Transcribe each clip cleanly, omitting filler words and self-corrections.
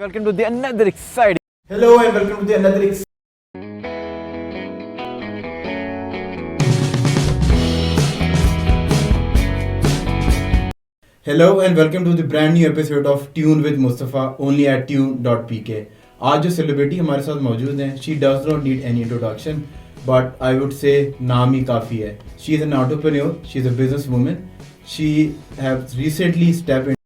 Welcome to the another exciting. Hello and welcome to the another Hello and welcome to the brand new episode of Tune with Mustafa only at tune.pk. आज जो celebrity हमारे साथ मौजूद हैं, she does not need any introduction, but I would say नाम ही काफ़ी है. She is an entrepreneur, she is a businesswoman, she has recently stepped into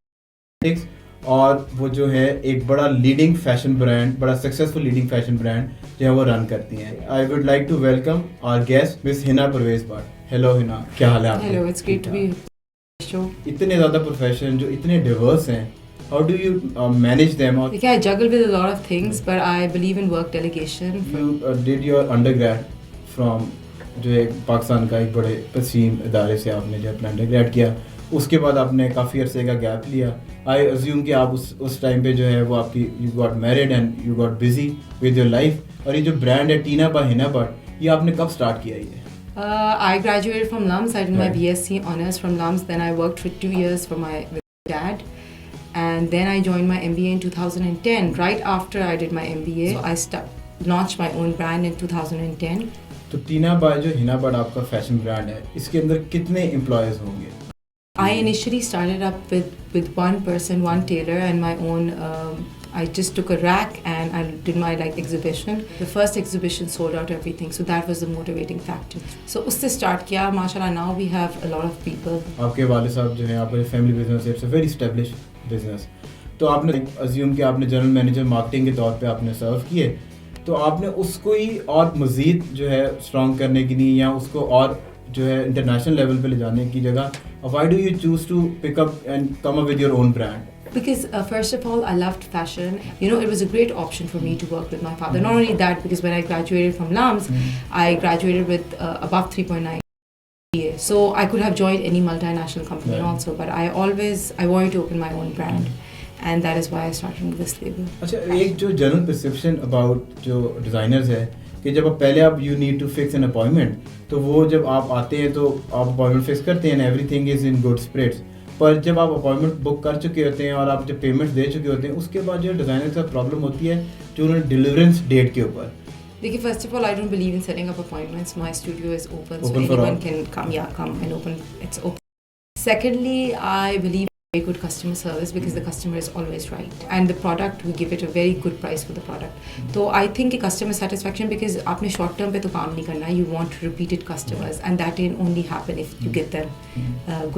politics और वो जो है एक बड़ा लीडिंग फैशन ब्रांड, बड़ा सक्सेसफुल लीडिंग फैशन ब्रांड जो है वो रन करती हैं. I would like to welcome our guest miss Hina Parvez Bhatt. Hello Hina, क्या हाल है आपका? Hello, it's great to be show. इतने ज़्यादा प्रोफेशन जो इतने डिवर्स हैं, how do you manage them? Or I juggle with a lot of things, but I believe in work delegation. you did your undergrad from जो एक पाकिस्तान का एक बड़े पसीम इदारे से आपने जो अपना अंडरग्रेड किया, उसके बाद आपने काफ़ी अरसे का गैप लिया. आई अज्यूम कि आप उस टाइम पे जो है वो आपकी you got married and you got busy with your life. और ये जो ब्रांड है टीना बाय हिना भट्ट, ये आपने कब स्टार्ट किया ये? I graduated from LUMS. I did my Right. BSc honors from LUMS. Then I worked for 2 years with my dad. And then I joined my MBA in 2010. Right after I did my MBA, so I launched my own brand in 2010. तो टीना bye जो हिना भट्ट आपका fashion brand है, इसके अंदर कितने employees होंगे? I initially started up with one person, one tailor, and my own. I just took a rack and I did my exhibition. The first exhibition sold out everything, so that was the motivating factor. So उससे start किया. Mashallah, now we have a lot of people. आपके वाले साहब जो हैं, आपका family business है, it's a very established business. तो आपने अज्यूम कि आपने जनरल मैनेजर मार्केटिंग के तौर पे आपने सर्व किए, तो आपने उसको ही और मज़ीद जो है स्ट्रॉन्ग करने के लिए या उसको और जो है इंटरनेशनल लेवल पे ले जाने की जगह, why do you choose to pick up and come up with your own brand? Because first of all, I loved fashion. You know, it was a great option for me to work with my father. Not only that, because when I graduated from LUMS, I graduated with above 3.9 GPA. So I could have joined any multinational company also, but I wanted to open my own brand. And that is why I started with this label. अच्छा, एक जो general perception about जो designers है कि जब पहले आप you need to fix an appointment, तो वो जब आप आते हैं तो आप अपॉइंटमेंट फिक्स करते हैं and everything is in good spirits. पर जब आप अपॉइंटमेंट बुक कर चुके होते हैं और आप जब पेमेंट्स दे चुके होते हैं, उसके बाद जो डिज़ाइनर के साथ प्रॉब्लम होती है जो उन्होंने डिलीवरेंस डेट के ऊपर. Because first of all, I don't believe in setting up appointments. My studio is open, so Open for anyone all. can come and open. It's open. Secondly, I believe in very good customer service because the customer is always right, and the product we give it a very good price for the product. So I think customer satisfaction, because आपने short term पे तो काम नहीं करना. You want repeated customers, and that can only happen if you get them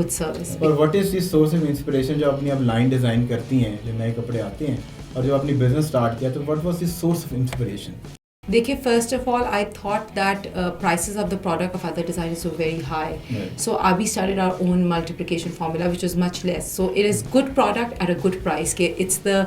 good service. और what is this source of inspiration जो अपनी आप लाइन डिज़ाइन करती हैं, जो नए कपड़े आते हैं और जो अपनी बिजनेस स्टार्ट किया, तो what was this source of inspiration? देखिए, first of all, I thought that prices of the product of other designers were very high. Right. So we started our own multiplication formula, which was much less. So it is good product at a good price. It's the,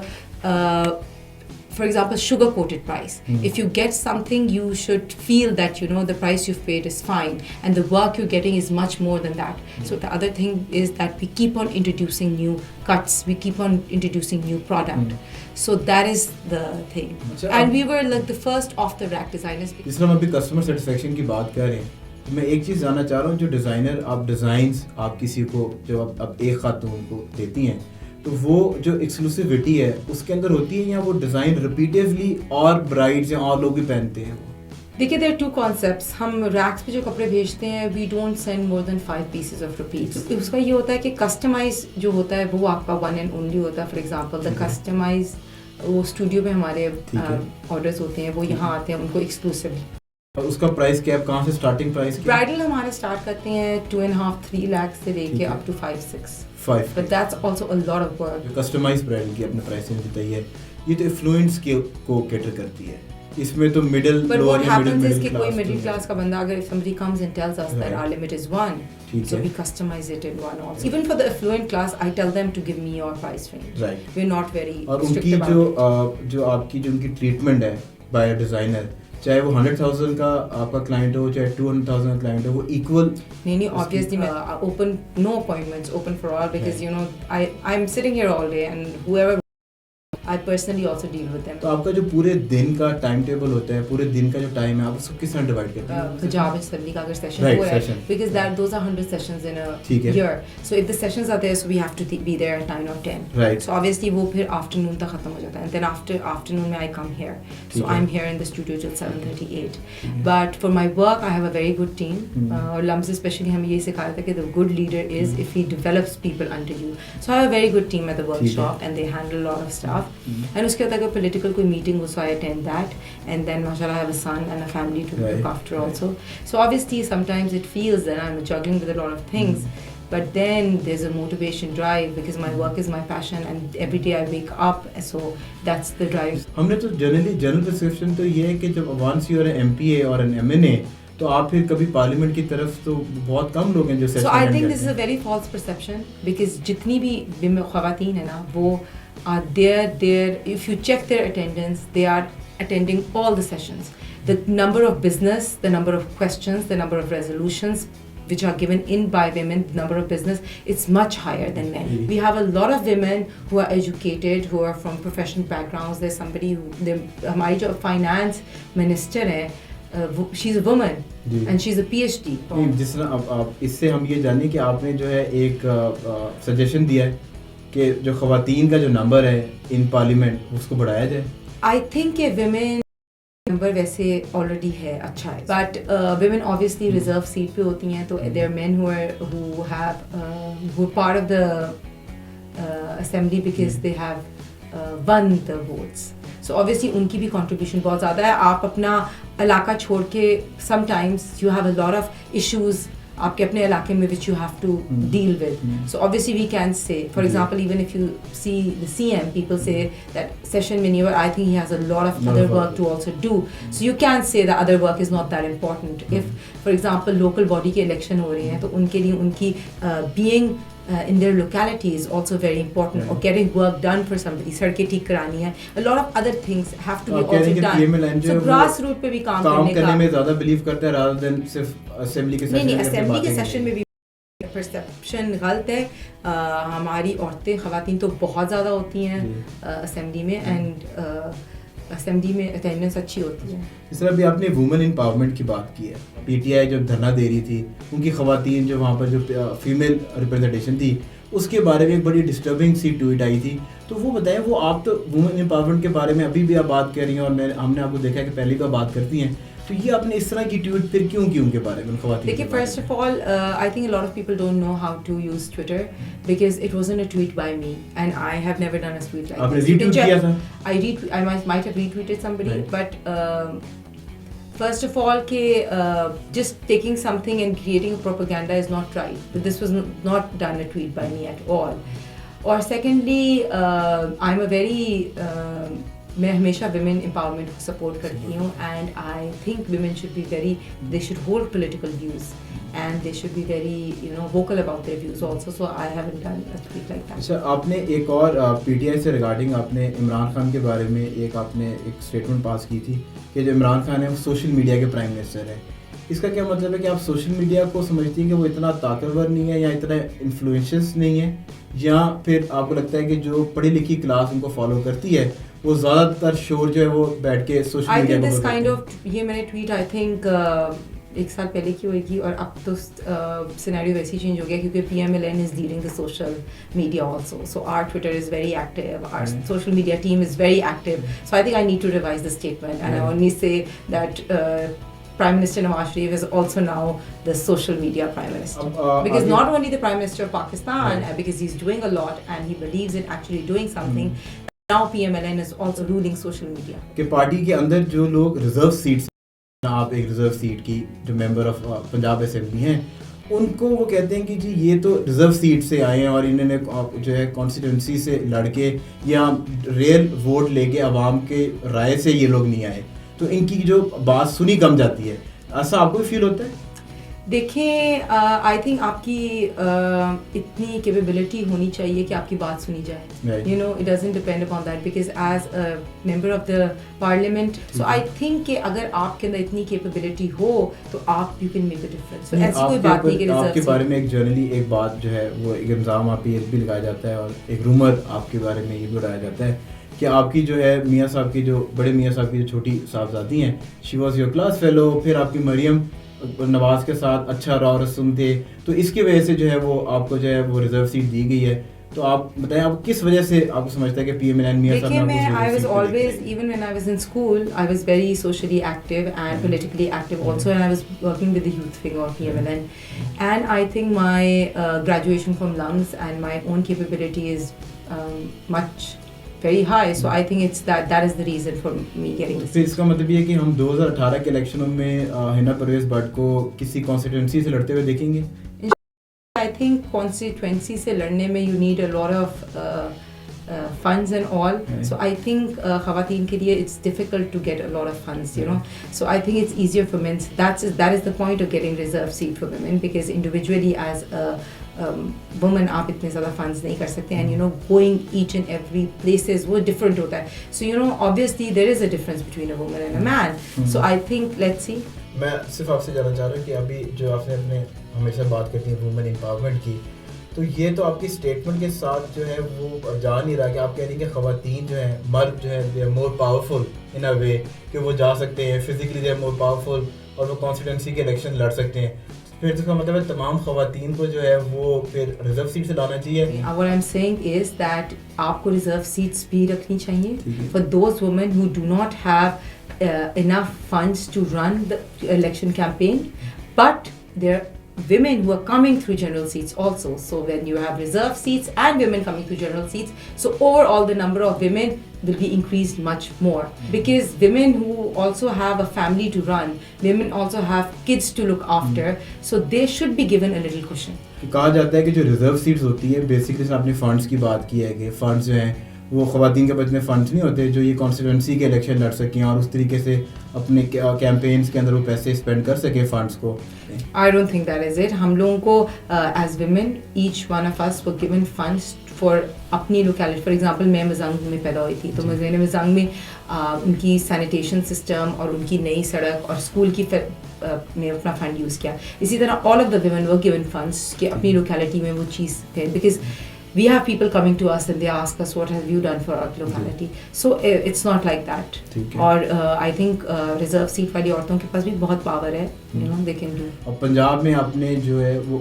for example, sugar-coated price. If you get something, you should feel that, the price you've paid is fine. And the work you're getting is much more than that. So the other thing is that we keep on introducing new cuts. We keep on introducing new product. So that is the thing. And we were like the first off-the-rack designers. जिस हम अभी customer satisfaction की बात कर रहे हैं, तो मैं एक चीज़ जानना चाह रहा हूँ, जो डिज़ाइनर आप डिज़ाइंस आप किसी को जो आप एक खातून को देती हैं, तो वो जो एक्सक्लूसिविटी है उसके अंदर होती है या वो डिज़ाइन रिपीटिवली और ब्राइड्स या और लोग भी पहनते हैं? देखिए, देयर आर टू कॉन्सेप्ट्स. हम रैक्स पे जो कपड़े भेजते हैं, we don't send more than 5 pieces of repeats. उसका ये होता है कि कस्टमाइज जो होता है वो आपका वन एंड ओनली होता है. फॉर एग्जांपल द कस्टमाइज वो स्टूडियो में हमारे ऑर्डर्स होते हैं, वो यहाँ आते हैं, उनको एक्सक्लूसिव. और उसका प्राइस क्या है, कहाँ से स्टार्टिंग प्राइस? ब्राइडल हमारे स्टार्ट करते हैं 2.5-3 लाख से लेके up to 5-6. 5. But that's also a lot of work. Customise bridal की अपने प्राइसिंग बताई है, ये तो इन्फ्लुएंस को कैटर करती है. इसमें तो मिडिल लोअर या मिडिल कोई मिडिल क्लास का बंदा अगर if somebody comes and tells us that our limit is 1, so we customize it in 1 also. Even for the affluent class, I tell them to give me your price range. Right. We're not very और strict उनकी about it. जो आपकी जो उनकी treatment है bye designer, चाहे वो 100,000 का आपका क्लाइंट हो चाहे 200,000 का क्लाइंट हो, वो इक्वल. नहीं, obviously मैं open, no appointments, open for all, because I'm sitting here all day and whoever I I personally also deal with them. तो आपका जो पूरे दिन का टाइम टेबल होता है, पूरे दिन का जो टाइम है, आप उसको किस तरह डिवाइड करते हैं? Punjab Assembly का अगर session Right, हो रहा है, session. because those are 100 sessions in ठीक a है. year. So if the sessions are there, so we have to be there at 9 or 10. Right. So obviously वो फिर afternoon तक खत्म हो जाता है, and then after afternoon में I come here. ठीक So है. I'm here in the studio till 7:38. But for my work, I have a very good team. और लम्स especially हमें ये सिखाया था कि the good leader is if he develops people under you. So I have a very good team at the workshop, and they handle a lot of stuff. And उसके बाद अगर political कोई meeting हो, so I attend that. And then mashallah I have a son and a family to Right. look after also. So obviously sometimes it feels that I'm juggling with a lot of things. But then there's a motivation drive because my work is my passion and every day I wake up, so that's the drive. हमने तो general perception तो ये है कि जब once you are an MPA और an MNA तो आप फिर कभी पार्लियामेंट की तरफ तो बहुत कम लोग हैं जो So I think this is a very false perception because जितनी भी ख़वातीन है ना वो are there if you check their attendance they are attending all the sessions. The number of business, the number of questions, the number of resolutions which are given in by women, the number of business, it's much higher than men. We have a lot of women who are educated, who are from professional backgrounds. There's somebody who, हमारी जो finance minister है, she's a woman and she's a PhD. जिस तरह आप इससे हम ये जाने कि आपने जो है एक सजेशन दिया है कि जो ख़वातीन का जो नंबर है इन पार्लियामेंट उसको बढ़ाया जाए. I think कि women नंबर वैसे ऑलरेडी है अच्छा है but women obviously reserve seat पे होती हैं तो there are men who are part of the assembly because they have won the votes. So obviously उनकी भी contribution बहुत ज़्यादा है. आप अपना इलाका छोड़ के sometimes you have a lot of issues आपके अपने इलाके में which you have to deal with. So obviously we can say, for example, even if you see the CM, people say that session maneuver, I think he has a lot of other work to also do. So you can't say that other work is not that important. If, for example, local body के election हो रहे हैं तो उनके लिए उनकी being in their locality is also very important, or getting work done for somebody, सड़कें ठीक करानी है, a lot of other things have to be also done. So grassroots पे भी काम करने में ज़्यादा बिलीव करते हैं rather than सिर्फ असेंबली के नहीं असेंबली के सेशन में भी परसेप्शन गलत है. हमारी औरतें ख़वातीन तो बहुत ज़्यादा होती हैं असेंबली में एंड असेंबली में अटेंडेंस अच्छी होती है. इस तरह भी आपने वुमेन एम्पावरमेंट की बात की है. PTI जो धरना दे रही थी उनकी ख़वातीन जो वहाँ पर जो फीमेल रिप्रेजेंटेशन थी उसके बारे में एक बड़ी डिस्टर्बिंग सी ट्वीट आई थी. तो वो बताएं, वो आप तो वुमेन एम्पावरमेंट के बारे में अभी भी आप बात कर रही हैं और हमने आपको देखा है कि पहले भी बात करती हैं, तो ये आपने इस तरह की ट्वीट फिर क्यों की उनके बारे में ख़वातीन? देखिए, first of all I think a lot of people don't know how to use Twitter because it wasn't a tweet by me and I have never done a tweet like आपने retweet किया था? I might have retweeted somebody, but first of all just taking something and creating a propaganda is not right. But this was not done a tweet by me at all. Or secondly, I'm a very मैं हमेशा women empowerment को support करती हूँ and I think women should be they should hold political views and they should be very vocal about their views also. So I haven't done a tweet like that. अच्छा, आपने एक और PTI से regarding आपने इमरान खान के बारे में आपने एक स्टेटमेंट पास की थी कि जो इमरान खान है वो सोशल मीडिया के प्राइम मिनिस्टर है. इसका क्या मतलब है कि आप सोशल मीडिया को समझती हैं कि वो इतना ताकतवर नहीं है या इतना इन्फ्लुएंशियस नहीं है, या फिर आपको लगता है कि जो पढ़ी लिखी क्लास उनको फॉलो करती है वो ज़्यादातर शोर जो है वो बैठ के सोशल मीडिया पर करते हैं? ये मैंने ट्वीट आई थिंक एक साल पहले की होगी और अब तो सिनेरियो वैसे चेंज हो गया क्योंकि PMLN is leading the social media also. So our Twitter is very active, our social media team is very active. So I think I need to revise the statement and I only say that Prime Minister Nawaz Sharif is also now the social media Prime Minister. Because not only the Prime Minister of Pakistan, because he's doing a lot and he believes in actually doing something, now PMLN is also ruling social media. कि party के अंदर जो लोग reserve seats, आप एक reserve seat की जो member of Punjab assembly हैं, उनको वो कहते हैं कि जी ये तो रिजर्व सीट से आए हैं और इन्होंने जो है कॉन्स्टिट्यूंसी से लड़के या रियल वोट लेके आवाम के राय से ये लोग नहीं आए, तो इनकी जो बात सुनी कम जाती है. ऐसा आपको फील होता है? देखिए, आई थिंक आपकी इतनी कैपेबिलिटी होनी चाहिए कि आपकी बात सुनी जाए. You know, it doesn't depend upon that because as a member of the parliament, so I think कि अगर आपके अंदर इतनी कैपेबिलिटी हो तो आप you can make a difference. तो ऐसी कोई बात नहीं कि आपके बारे में एक जनरली एक बात जो है वो एक इल्ज़ाम आप ये भी लगाया जाता है और एक रूमर आपके बारे में ये भी उड़ाया जाता है कि आपकी जो है मियाँ साहब की जो बड़े मियाँ साहब की जो छोटी साहबजादी हैं, she was your class fellow, फिर आपकी मरियम नवाज के साथ अच्छा रौ रस्म थे, तो इसकी वजह से जो है वो आपको जो है वो रिजर्व सीट दी गई है। तो आप बताएं आप किस वजह से आपको समझता है कि पीएमएलएन मियाँ साहब देखिए ने मैं आपको आई reserve वाज seat पे ऑलवेज लेके even when I was in school I was very socially active and politically active also, and I was working with the youth wing of PMLN, and I think my graduation from lungs and my own capability is much very high, so I think it's that is the reason for me getting तो this. फिर इसका मतलब ये है कि हम 2018 के इलेक्शनों में हिना परवेज भट्ट को किसी कॉन्स्टिट्यूंसी से लड़ते हुए देखेंगे। I think constituency से लड़ने में you need a lot of funds and all. So I think ख़वातीन के लिए it's difficult to get a lot of funds, you know. So I think it's easier for men. That is the point of getting reserved seat for women, because individually as a woman आप इतने ज़्यादा funds नहीं कर सकते, and you know going each and every places वो different होता है. So you know obviously there is a difference between a woman and a man. So I think let's see. मैं सिर्फ आपसे जानना चाह रहा हूँ कि अभी जो आपने अपने हमेशा बात करती है वुमेन एम्पावरमेंट की, तो ये तो आपकी स्टेटमेंट के साथ जो है वो जा नहीं रहा कि आप कह रही हैं कि ख़वातीन जो हैं, मर्द जो है दे आर मोर पावरफुल इन अ वे कि वो जा सकते हैं physically, they are more powerful और वो कॉन्स्टिट्यूंसी के इलेक्शन लड़ सकते हैं। फिर इसका मतलब है तमाम ख़वातीन को जो है वो फिर रिजर्व सीट से लाना चाहिए। What I'm saying is that आपको रिजर्व सीट्स भी रखनी चाहिए for those women who do not have enough funds to run the election campaign, but there are women who are coming through general seats also. So when you have reserve seats and women coming through general seats, so overall the number of women will be increased much more, because women who also have a family to run, women also have kids to look after, so they should be given a little cushion. कहा जाता है कि जो reserve seats होती है basically आपने funds की बात की है कि फंड्स जो हैं वो ख़वातीन के पास इतने फंड्स नहीं होते जो ये कॉन्स्टिट्यूंसी के इलेक्शन लड़ सकें और उस तरीके से अपने कैंपेन्स के अंदर वो पैसे स्पेंड कर सकें फंड्स को। I don't think that is it. हम लोगों को as women, each one of us were given funds for अपनी locality. For example, मैं मज़ंग में पैदा हुई थी, तो मैंने मज़ंग में उनकी sanitation system और उनकी नई सड़क और स्कूल की में अपना फंड यूज़ किया। इसी तरह all of the women were given funds कि अपनी locality में वो चीज़ थे, because we have people coming to us and they ask us what have you done for our locality. So it's not like that. और I think reserve seat वाली औरतों के पास भी बहुत पावर है, you know, they can do. और पंजाब में आपने जो है वो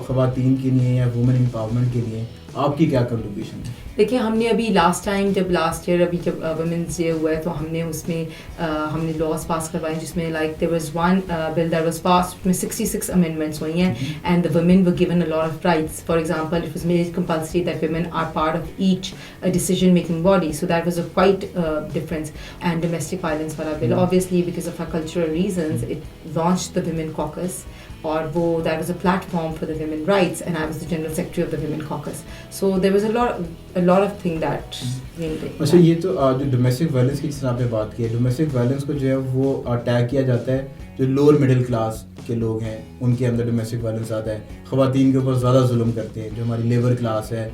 ख़वातीन के लिए या वुमेन एम्पावरमेंट के लिए आपकी क्या कंट्रीब्यूशन है? देखिए हमने अभी लास्ट ईयर अभी जब वुमेन्स डे हुआ है तो हमने उसमें हमने लॉज पास करवाए जिसमें like there was one bill that was passed में 66 अमेंडमेंट्स हुई हैं, and the women were given a lot of rights. For example it was made compulsory that women are part of each decision making body, so that was a quite difference. And domestic violence वाला bill obviously because of our cultural reasons it launched the women caucus, और वो that was a platform for the women rights, and I was the general secretary of the women caucus. So there was a lot of thing that really did. अच्छा ये तो जो domestic violence की जिस आपने बात की है, डोमेस्टिक वायलेंस को जो है वो अटैक किया जाता है जो लोअर मिडिल क्लास के लोग हैं उनके अंदर डोमेस्टिक वायलेंस आता है, ख़वातीन के ऊपर ज़्यादा जुल्म करते हैं जो हमारी लेबर क्लास है.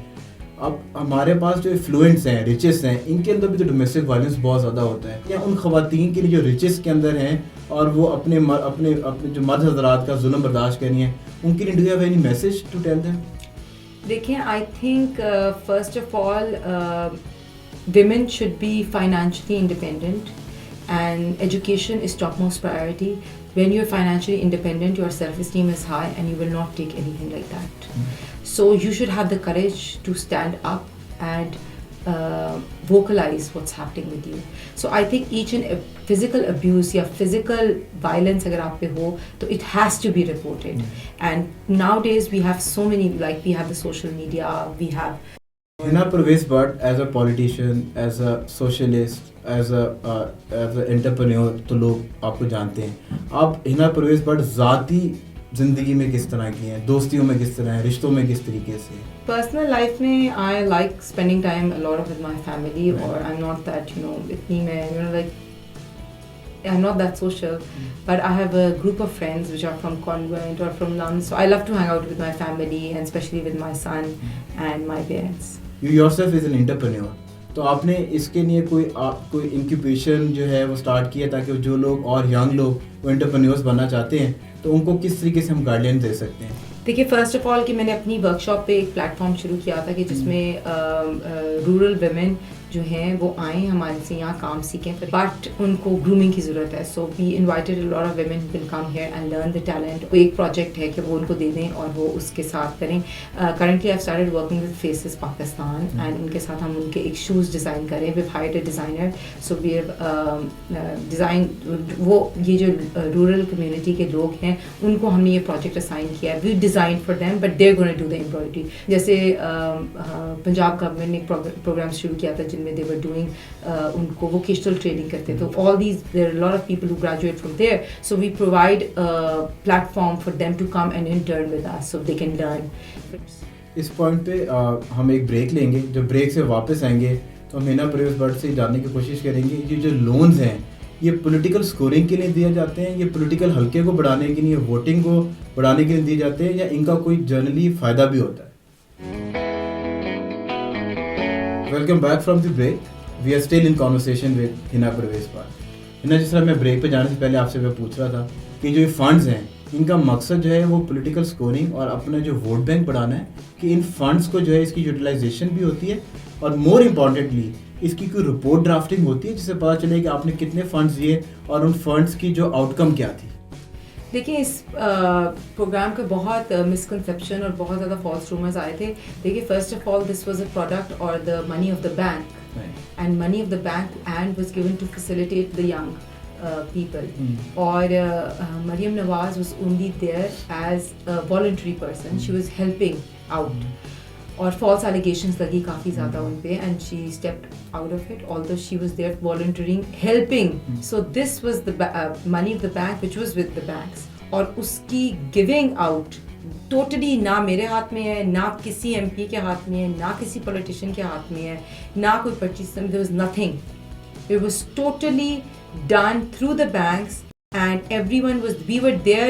अब हमारे पास जो फ्लुएंट्स हैं, रिचेस हैं, इनके अंदर भी तो डोमेस्टिक वायलेंस बहुत ज़्यादा होता है. या उन ख़वातीन के लिए जो रिचेस के अंदर हैं और वो अपने जो मर्द हज़रात का जुल्म बर्दाश्त कर रही हैं, उनके लिए do you have any message to tell them? देखिए I think first of all women should be financially independent, and education is topmost priority. When you're financially independent, your self-esteem is high and you will not take anything like that. So you should have the courage to stand up and vocalize what's happening with you. So I think each and physical abuse या physical violence अगर आप पे हो तो it has to be reported. And nowadays we have so many, like we have the social media, we have Hina Parvez Bhatt as a politician, as a socialist, as a entrepreneur तो लोग आपको जानते हैं. आप हिना परवेज भट्ट ज़ाती ज़िंदगी में किस तरह की हैं, दोस्तियों में किस तरह हैं, रिश्तों में किस तरीके से? Personal life में I like spending time a lot with my family, or I'm not that, you know, इतनी मैं, you know, like I'm not that social, but I have a group of friends which are from convent or from nuns, so I love to hang out with my family and especially with my son and my parents. You yourself is an entrepreneur. तो आपने इसके लिए कोई incubation जो है वो start किया ताकि जो लोग और यंग लोग वो एंटरप्रेन्योर्स बनना चाहते हैं तो उनको किस तरीके से हम गाइडलाइन दे सकते हैं? देखिए फर्स्ट ऑफ ऑल कि मैंने अपनी वर्कशॉप पे एक प्लेटफॉर्म शुरू किया था कि जिसमें रूरल वुमेन जो हैं वो आएँ हमारे से यहाँ काम सीखें, बट उनको ग्रूमिंग की ज़रूरत है. So we invited a lot of women will come here and learn the talent. वो एक प्रोजेक्ट है कि वो उनको दे दें और वो उसके साथ करें. Currently I started working with faces Pakistan and उनके साथ हम उनके एक शूज़ डिज़ाइन करें. We hired a designer. So we design वो ये जो रूरल कम्युनिटी के लोग हैं उनको हमने ये प्रोजेक्ट असाइन किया. We design for them but they are gonna do the embroidery. जैसे पंजाब गवर्नमेंट ने प्रोग्राम शुरू किया था जिनमें दे वर डूइंग उनको वोकेशनल ट्रेनिंग करते. तो all these there are lot of people who graduate from there. So we provide platform for them to come and intern with us so they can learn. इस point पे हम एक break लेंगे. जब break से वापस आएंगे तो हम हिना परवेज़ भट्ट से जानने की कोशिश करेंगे ये जो लोन्स हैं ये पॉलिटिकल स्कोरिंग के लिए दिए जाते हैं, ये पॉलिटिकल हल्के को बढ़ाने के लिए, वोटिंग को बढ़ाने के लिए दिए जाते हैं, या इनका कोई जनरली फ़ायदा भी होता है. Welcome back from the break. We are still in conversation with Hina Parvez Bhatt. Hina, जिस तरह मैं ब्रेक पे जाने से पहले आपसे मैं पूछ रहा था कि जो ये फंड्स हैं इनका मकसद जो है वो पॉलिटिकल स्कोरिंग और अपना जो वोट बैंक बढ़ाना है, कि इन फंड्स को जो है इसकी यूटिलाइजेशन भी होती है और मोर इम्पॉर्टेंटली इसकी कोई रिपोर्ट ड्राफ्टिंग होती है जिससे पता चले कि आपने कितने फंड्स दिए और उन फंड्स की जो आउटकम क्या थी. देखिए इस प्रोग्राम के बहुत मिसकंसेप्शन और बहुत ज़्यादा फॉल्स रूमर्स आए थे. देखिए first of all this was a product और the money of the bank and money of the bank and was given to facilitate the young people. और Maryam Nawaz was only there as a voluntary person. She was helping out. और false allegations लगी काफ़ी ज़्यादा उन पे and she stepped out of it although she was there volunteering, helping. So this was the money of the bank which was with the banks. और उसकी giving out totally ना मेरे हाथ में है, ना किसी MP के हाथ में है, ना किसी पॉलिटिशियन के हाथ में है, ना कोई purchase. There was nothing. It was totally done through the banks and everyone was, we were there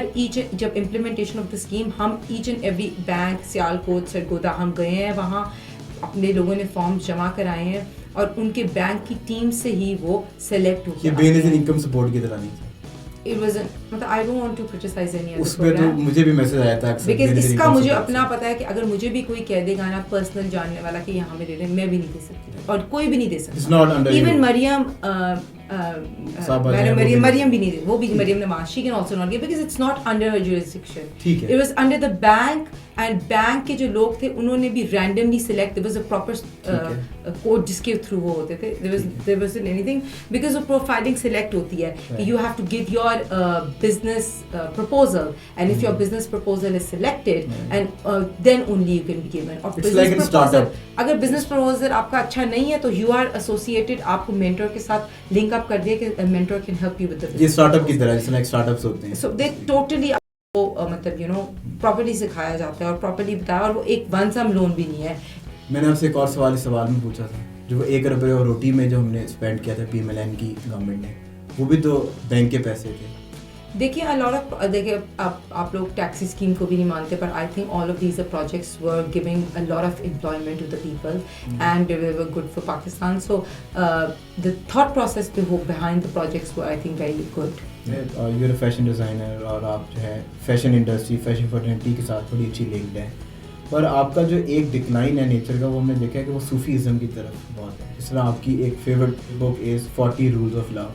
जब implementation of the scheme हम each and every bank Sialkot Sargodha हम गए हैं, वहाँ अपने लोगों ने फॉर्म्स जमा कराए हैं और उनके बैंक की टीम से ही वो सेलेक्ट हो. ये बेनिफिट इनकम सपोर्ट की तरह नहीं था. It wasn't, मतलब I don't want to criticize any other उसमें तो मुझे भी मैसेज आया था अक्सर. Because इसका मुझे अपना पता है कि अगर मुझे भी कोई कह देगा ना पर्सनल जानने वाला कि यहाँ में दे रहे, मैं भी नहीं दे सकती और कोई भी नहीं दे सकता. Even मरियम मरियम भी नहीं, वो भी Maryam Nawaz, she can also not give because it's not under her jurisdiction. It was under the bank and bank के जो लोग थे उन्होंने भी randomly select. There was a proper code जिसके थ्रू वो होते थे. There wasn't anything because of profiling select होती है कि you have to give your business proposal and if your business proposal is selected and then only you can be given. और It's like a startup. अगर business proposal आपका अच्छा नहीं है तो you are associated, आपको mentor के साथ link up कर दिया कि mentor can help you with the business. ये startup की तरह जैसे like startups होते हैं. So they totally मतलब you know प्रॉपर्ली सिखाया जाता है और प्रॉपर्ली बताया और वो एक वन सम लोन भी नहीं है. मैंने आपसे एक और सवाल इस सवाल में पूछा था, जो वो 1 रुपये और रोटी में जो हमने स्पेंड किया था PMLN की गवर्नमेंट ने, वो भी तो बैंक के पैसे थे. देखिए a lot of देखिए आप लोग टैक्सी स्कीम को भी नहीं मानते पर I think all of these projects were giving a lot of employment to the people and they were good for Pakistan. So the thought process behind the projects were I think very good. You're a fashion designer और आप जो है fashion industry, fashion fertility के साथ बड़ी अच्छी linked है. पर आपका जो एक डिक्लाइन है नेचर का वो हमने देखा है कि वो सूफीज़म की तरफ बहुत है. जिस तरह आपकी एक favourite book is 40 rules of love.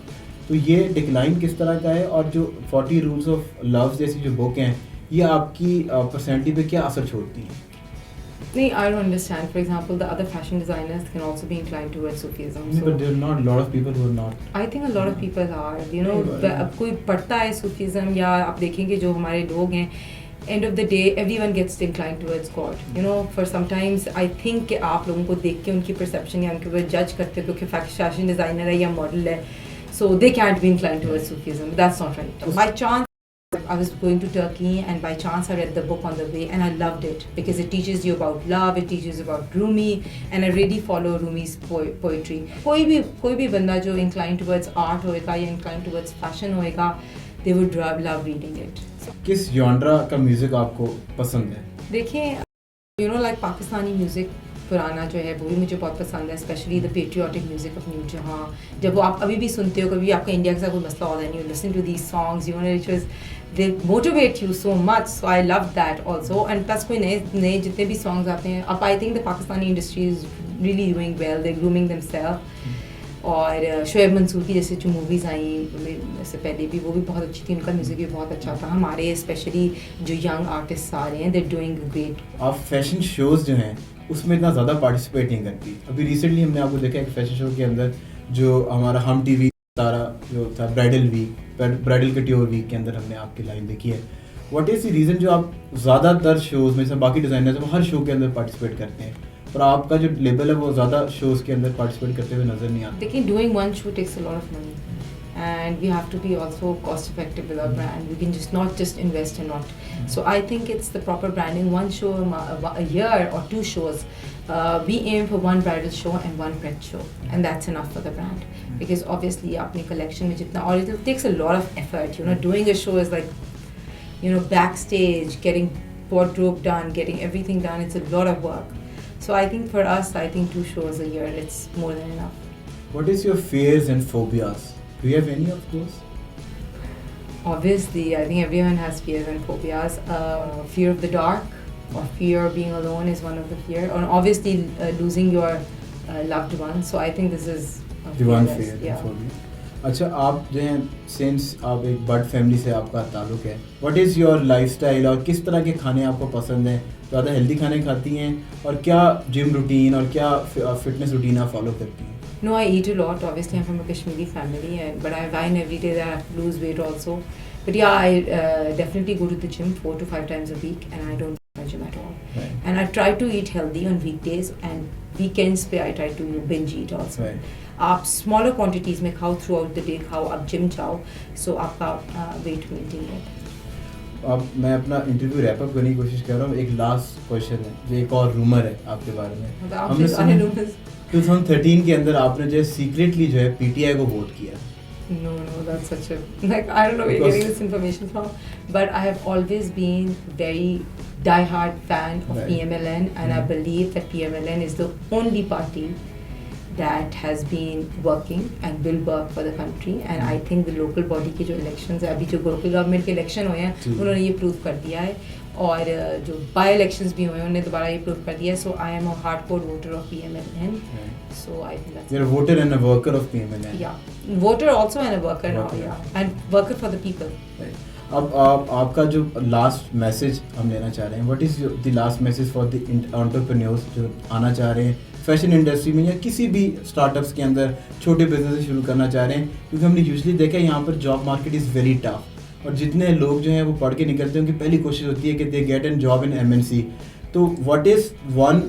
तो ये डिक्लाइन किस तरह का है और जो 40 रूल्स ऑफ लव जैसी जो बुक हैं ये आपकी पर्सनैलिटी पे क्या असर छोड़ती हैं? नहीं, I don't understand. For example, the other fashion designers can also be inclined towards Sufism. So, but there are not a lot of people who are not. I think a lot of people are. You know, अब कोई पढ़ता है Sufism या आप देखेंगे जो हमारे लोग हैं, end of the day everyone gets inclined towards God. You know, for sometimes I think कि आप लोगों को देख के उनकी perception या उनके ऊपर judge करते हो क्योंकि fashion designer है या model है, so they can't be inclined towards Sufism. That's not right. By chance I was going to Turkey and by chance I read the book on the way and I loved it because it teaches you about love, it teaches about Rumi and I really follow Rumi's poetry. कोई भी बंदा जो inclined towards art होएगा या inclined towards fashion होएगा, they would love reading it. किस genre का music आपको पसंद है? देखिए, you know like Pakistani music पुराना जो है वो भी मुझे बहुत पसंद है, specially the patriotic music of new जहाँ. जब वो आप अभी भी सुनते हो, कभी आपका इंडिया के साथ कोई मसला होता है, you listen to these songs, you know, it was they motivate you so much. So I love that also. And plus कोई नए जितने भी सॉन्ग्स आते हैं, अब I think the Pakistani industry is really doing well, they grooming themselves. और शोएब मंसूर की जैसे जो मूवीज़ आई इससे पहले भी, वो भी बहुत अच्छी थी, उनका म्यूज़िक भी बहुत अच्छा था. हमारे स्पेशली जो यंग आर्टिस्ट आ रहे हैं, दे डूइंग ग्रेट. आप फैशन शोज़ जो हैं उसमें इतना ज़्यादा पार्टिसिपेट नहीं करती. अभी रिसेंटली हमने आपको देखा है कि फैशन शो के अंदर जो हमारा हम टीवी तारा जो था bridal week, bridal couture week के अंदर हमने आपकी लाइन देखी है. व्हाट इज़ द रीज़न जो आप ज़्यादातर शोज़ में से बाकी डिज़ाइनर्स वो हर शो के अंदर पार्टिसिपेट करते हैं, और आपका जो लेवल है वो ज़्यादा शोज़ के अंदर पार्टिसिपेट करते हुए नज़र नहीं आता? देखिए, doing one show takes a lot of money and we have to be also cost effective with our brand. We can just not just invest and not. So I think it's the proper branding. One show a year or 2 shows. We aim for 1 bridal show and 1 pret show, and that's enough for the brand. Because obviously apni collection mein jitna, or it takes a lot of effort. You know, doing a show is like, you know, backstage, getting wardrobe done, getting everything done. It's a lot of work. So I think for us, I think 2 shows a year, it's more than enough. What is your fears and phobias? Do you have any of those? Obviously, I think everyone has fears and phobias. Fear of the dark or fear of being alone is one of the fear. And obviously, losing your loved ones. So I think this is the one fear. Yeah. Phobia. अच्छा, आप जो हैं since आप एक bird family से आपका ताल्लुक है, व्हाट इज़ योर लाइफस्टाइल और किस तरह के खाने आपको पसंद हैं? ज़्यादा हेल्दी खाने खाती हैं, और क्या जिम रूटीन और क्या फिटनेस रूटीन आप फॉलो करती हैं? No, I eat a lot. Obviously, I'm from a Kashmiri family, but I whine every day that I have to lose weight also. But yeah, I definitely go to the gym 4 to 5 times a week, and I don't go to the gym at all. Right. And I try to eat healthy on weekdays, and weekends पे I try to binge eat also. Right. आप smaller quantities में खाओ throughout the day, खाओ, आप gym जाओ, so आपका weight maintain रहता है. अब मैं अपना इंटरव्यू रैप अप करने की कोशिश कर रहा हूँ. एक लास्ट क्वेश्चन है, जो एक और रूमर है आपके बारे में. मतलब आपने सारे rumors 2013 के अंदर आपने जो सीक्रेटली जो है पीटीआई को वोट किया. No, that's such a, like, I don't know where you're getting this information from, but I have always been very die-hard fan of Right. PMLN, and I believe that PMLN is the only party that has been working and will work for the country. And I think the local body के जो elections है, अभी जो local government के election हुए हैं, उन्होंने ये prove कर दिया है, और जो बाई इलेक्शंस भी हुए हैं उन्होंने दोबारा ये प्रूव कर दिया है. So I am a hardcore voter of PMLN. So I think that's. You're a voter and a worker of PMLN. Yeah, voter also and a worker now. Yeah, and worker for the people. Right. अब आपका जो last message हम लेना चाह रहे हैं, what is the last message for the entrepreneurs जो आना चाह रहे हैं फैशन इंडस्ट्री में या किसी भी स्टार्टअप्स के अंदर छोटे बिजनेस शुरू करना चाह रहे हैं? क्योंकि हमने यूजुअली देखा है यहाँ पर job market is very tough, और जितने लोग जो हैं वो पढ़ के निकलते हैं उनकी पहली कोशिश होती है कि they get an job in MNC. तो what is one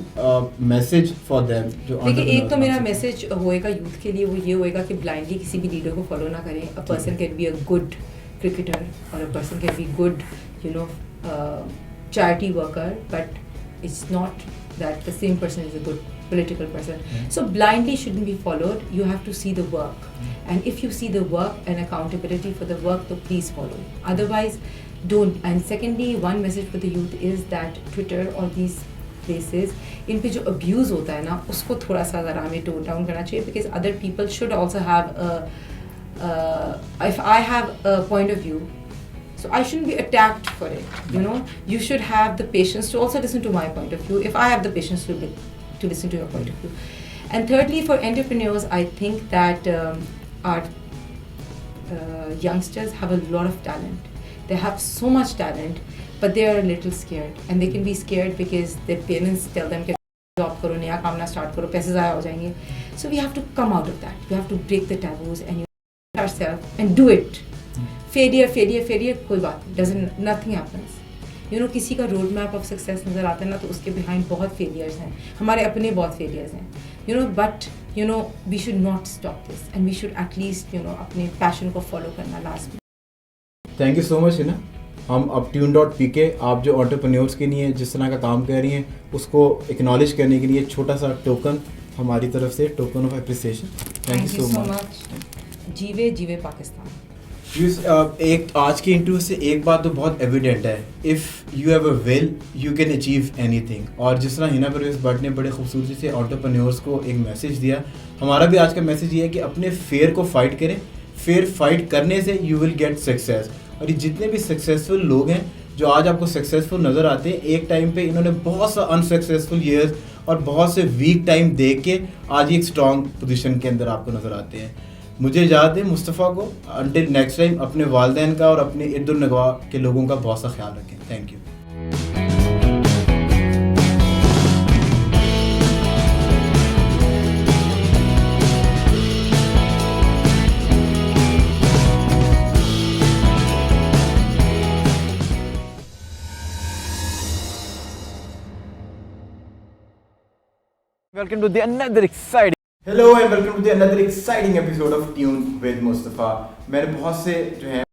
message for them? जो देखिए, एक तो मेरा मैसेज होएगा यूथ के लिए, वो ये होएगा कि ब्लाइंडली किसी भी लीडर को फॉलो ना करें. A person can be a good cricketer, or a person can be good, you know, charity worker, but it's not that the same person is a good political person. So blindly shouldn't be followed. You have to see the work, and if you see the work and accountability for the work, so please follow. Otherwise, don't. And secondly, one message for the youth is that Twitter or these places, इन पे जो abuse होता है ना, उसको थोड़ा सा ज़रा हमें tone down करना चाहिए, because other people should also have a if I have a point of view, so I shouldn't be attacked for it. You know, you should have the patience to also listen to my point of view, if I have the patience to listen to your point of view. And thirdly, for entrepreneurs, I think that our youngsters have a lot of talent. They have so much talent, but they are a little scared, and they can be scared because their parents tell them कि job करो, नया काम ना start करो, पैसे ज़ाया हो जाएंगे. So we have to come out of that. We have to break the taboos and ourselves and do it. Failure, कोई बात नहीं, nothing happens. You know, किसी का रोड मैप ऑफ सक्सेस नज़र आता है ना, तो उसके बिहाइंड बहुत फेलियर्स हैं, हमारे अपने बहुत फेलियर्स हैं. You know, but you know, we should not stop this, and we should at least, you know, अपने पैशन को फॉलो करना लास्ट में. Thank you so much Hina. हम अब tune.pk आप जो एंटरप्रेन्योर्स के लिए जिस तरह का काम कर रही हैं उसको एक्नॉलेज करने के लिए छोटा सा टोकन हमारी तरफ से, token of appreciation. Thank you so much. जीवे पाकिस्तान. एक आज के इंटरव्यू से एक बात तो बहुत एविडेंट है, if you have a will you can achieve anything. और जिस तरह हिना परवेज़ भट्ट ने बड़े खूबसूरती से एंटरप्रेन्योर्स को एक मैसेज दिया, हमारा भी आज का मैसेज ये है कि अपने फेयर को फाइट करें। फेयर फाइट करने से यू विल गेट सक्सेस। और ये जितने भी सक्सेसफुल लोग हैं जो आज आपको सक्सेसफुल नज़र आते हैं, एक टाइम पे इन्होंने बहुत सा अनसक्सेसफुल ईयर्स और बहुत से वीक टाइम देख के आज एक स्ट्रॉन्ग पोजीशन के अंदर आपको नज़र आते हैं। मुझे याद है मुस्तफ़ा को, अंटिल नेक्स्ट टाइम अपने वालिदैन का और अपने इर्द नगवा के लोगों का बहुत सा ख्याल रखें। Thank you. Welcome to the another exciting. Hello and welcome to the another exciting episode of tune with Mustafa. मैंने बहुत से जो है